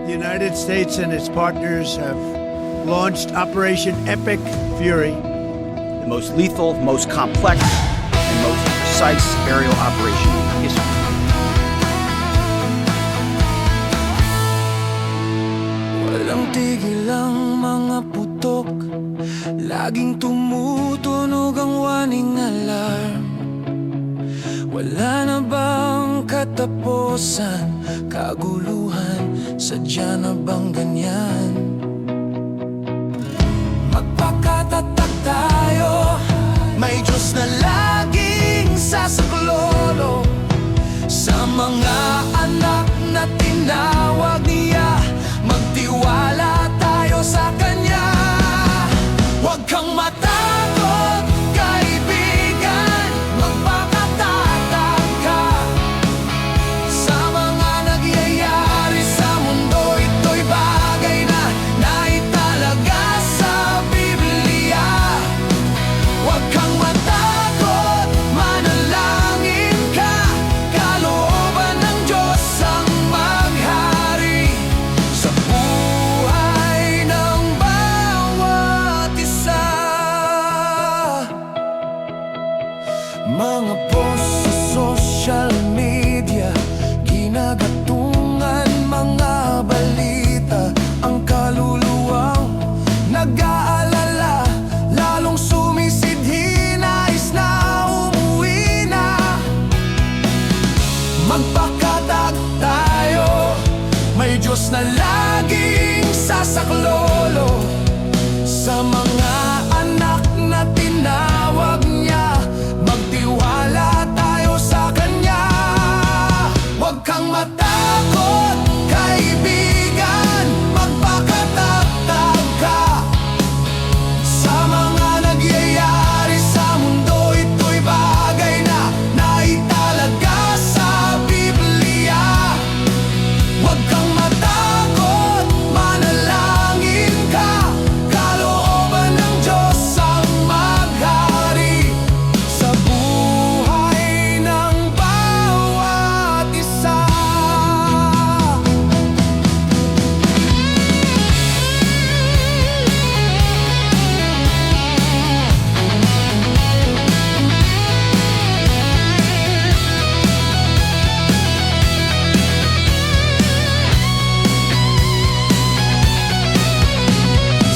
The United States and its partners have launched Operation Epic Fury, the most lethal, most complex, and most precise aerial operation in history. Walang tigil ang mga putok, laging tumutunog ang warning alarm. Wala na bang katapusan, kaguluhan, sadya na bang ganyan? Magpakatatag tayo, may Diyos na laging sasaklolo sa mga anak na tinawag niya. Magtiwala tayo sa Kanya. Huwag kang matakot, kaibigan, magpakatatag ka sa mga nagyayari sa mundo. Ito'y bagay na naitalaga sa Biblia. Huwag kang matakot, manalangin ka, kalooban ng Diyos ang maghari sa buhay ng bawat isa. Mga post sa social media, ginagatungan mga balita, ang kaluluwang nag-aalala, lalong sumisidhi, nais na umuwi na. Magpakatag tayo, may Diyos na laging sasaklolo sa mga anak na tinawag niya. Magtiwala tayo sa Kanya. Huwag kang matakot, kaibigan, magpakatatag ka sa mga nagyayari sa mundo. Ito'y bagay na naitalaga sa Biblia. Huwag kang matakot, manalangin ka, kalooban ng Diyos ang maghari sa buhay ng bawat isa.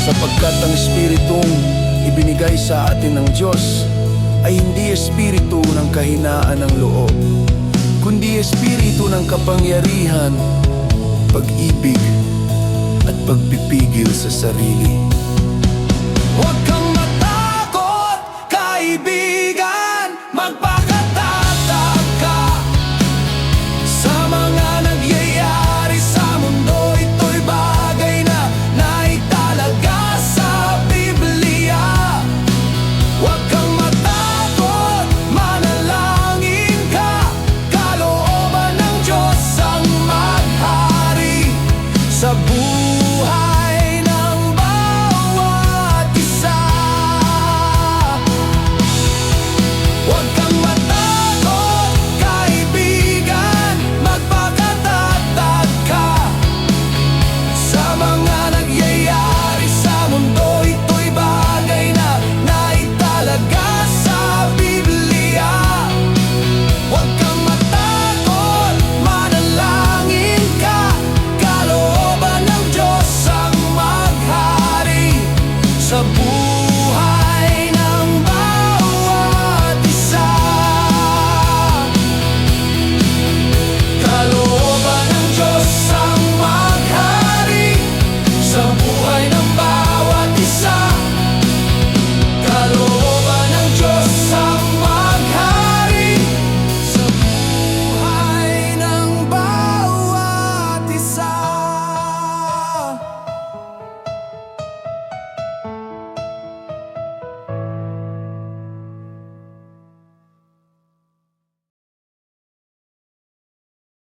Sapagkat ang Espiritong ibinigay sa atin ng Diyos ay hindi espiritu ng kahinaan ng loob, kundi espiritu ng kapangyarihan, pag-ibig at pagpipigil sa sarili. Huwag kang